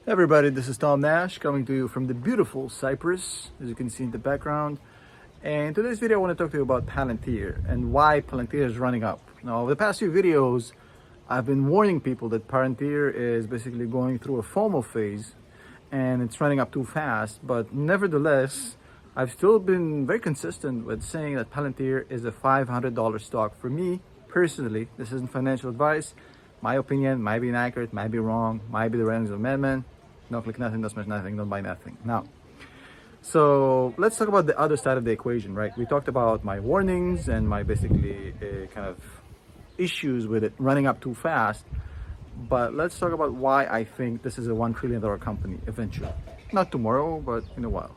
Everybody, this is Tom Nash coming to you from the beautiful Cyprus, as you can see in the background. And in today's video, I want to talk to you about Palantir and why Palantir is running up. Now, over the past few videos, I've been warning people that Palantir is basically going through a FOMO phase and it's running up too fast. But nevertheless, I've still been very consistent with saying that Palantir is a $500 stock. For me, personally, this isn't financial advice. My opinion might be inaccurate, might be wrong, might be the Reynolds Amendment. No click nothing, don't smash nothing, don't buy nothing. Now, so let's talk about the other side of the equation, right? We talked about my warnings and my basically kind of issues with it running up too fast. But let's talk about why I think this is a $1 trillion company eventually. Not tomorrow, but in a while.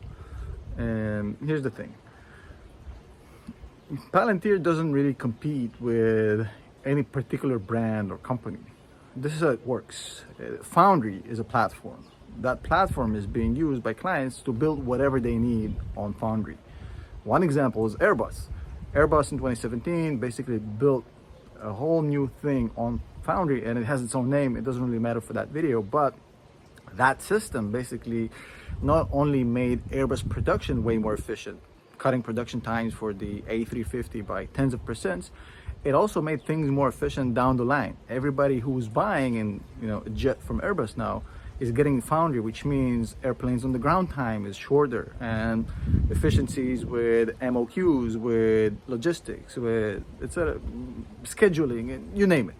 And here's the thing. Palantir doesn't really compete with any particular brand or company. This is how it works. Foundry is a platform. That platform is being used by clients to build whatever they need on Foundry. One example is Airbus. Airbus in 2017 basically built a whole new thing on Foundry, and it has its own name. It doesn't really matter for that video, but that system basically not only made Airbus production way more efficient, cutting production times for the A350 by tens of percents, it also made things more efficient down the line. Everybody who's buying a jet from Airbus now is getting Foundry, which means airplanes on the ground time is shorter, and efficiencies with MOQs, with logistics, with etc., scheduling, and you name it.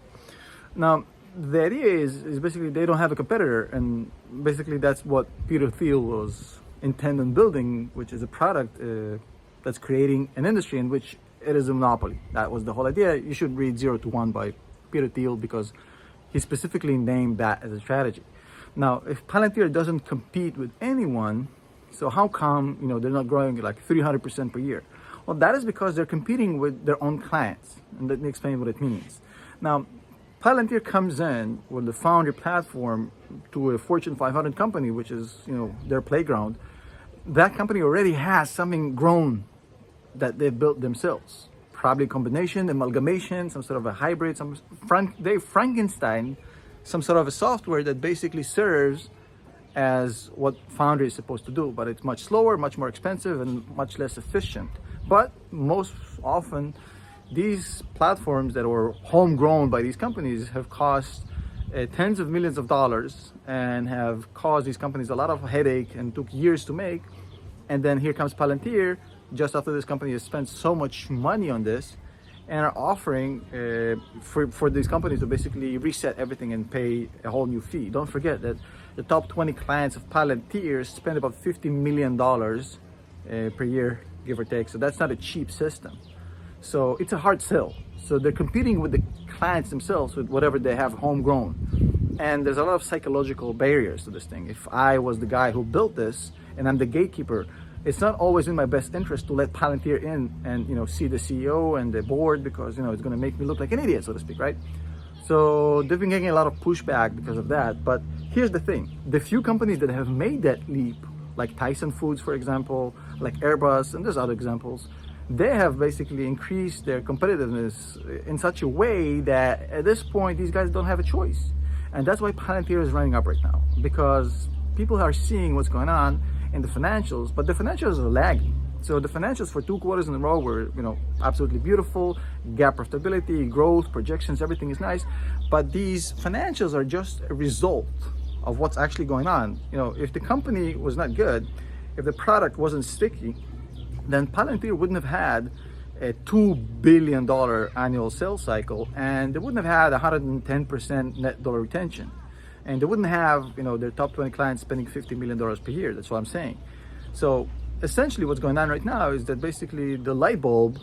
Now, the idea is basically they don't have a competitor, and basically that's what Peter Thiel was intent on building, which is a product that's creating an industry in which it is a monopoly. That was the whole idea. You should read 0 to 1 by Peter Thiel because he specifically named that as a strategy. Now, if Palantir doesn't compete with anyone, so how come they're not growing like 300% per year? Well, that is because they're competing with their own clients. And let me explain what it means. Now, Palantir comes in with the Foundry platform to a Fortune 500 company, which is their playground. That company already has something grown that they've built themselves. Probably a combination, amalgamation, some sort of a hybrid, they Frankenstein some sort of a software that basically serves as what Foundry is supposed to do, but it's much slower, much more expensive, and much less efficient. But most often, these platforms that were homegrown by these companies have cost tens of millions of dollars and have caused these companies a lot of headache and took years to make. And then here comes Palantir, just after this company has spent so much money on this, and are offering for these companies to basically reset everything and pay a whole new fee. Don't forget that the top 20 clients of Palantir spend about $50 million per year, give or take. So that's not a cheap system. So it's a hard sell. So they're competing with the clients themselves with whatever they have homegrown. And there's a lot of psychological barriers to this thing. If I was the guy who built this and I'm the gatekeeper, it's not always in my best interest to let Palantir in and see the CEO and the board because it's going to make me look like an idiot, so to speak, right? So they've been getting a lot of pushback because of that. But here's the thing: the few companies that have made that leap, like Tyson Foods, for example, like Airbus, and there's other examples, they have basically increased their competitiveness in such a way that at this point these guys don't have a choice, and that's why Palantir is running up right now, because people are seeing what's going on in the financials, but the financials are lagging. So the financials for 2 quarters in a row were, absolutely beautiful. GAAP profitability, growth, projections, everything is nice. But these financials are just a result of what's actually going on. If the company was not good, if the product wasn't sticky, then Palantir wouldn't have had a $2 billion annual sales cycle, and they wouldn't have had 110% net dollar retention. And they wouldn't have, their top 20 clients spending $50 million per year. That's what I'm saying. So essentially what's going on right now is that basically the light bulb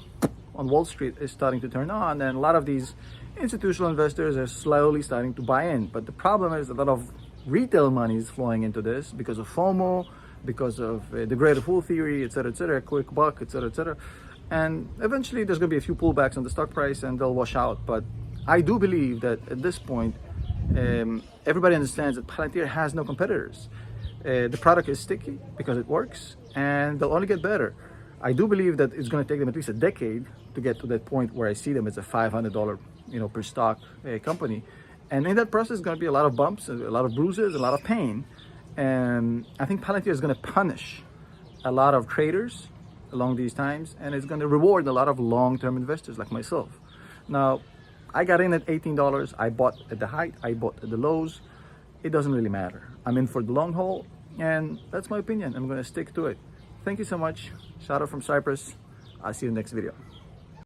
on Wall Street is starting to turn on, and a lot of these institutional investors are slowly starting to buy in. But the problem is a lot of retail money is flowing into this because of FOMO, because of the greater fool theory, et cetera, quick buck, et cetera. And eventually there's going to be a few pullbacks on the stock price and they'll wash out. But I do believe that at this point, everybody understands that Palantir has no competitors. The product is sticky because it works, and they'll only get better. I do believe that it's going to take them at least a decade to get to that point where I see them as a $500 per stock company. And in that process, is going to be a lot of bumps, a lot of bruises, a lot of pain. And I think Palantir is going to punish a lot of traders along these times, and it's going to reward a lot of long-term investors like myself. Now, I got in at $18. I bought at the height, I bought at the lows. It doesn't really matter. I'm in for the long haul, and that's my opinion. I'm going to stick to it. Thank you so much. Shout out from Cyprus. I'll see you in the next video.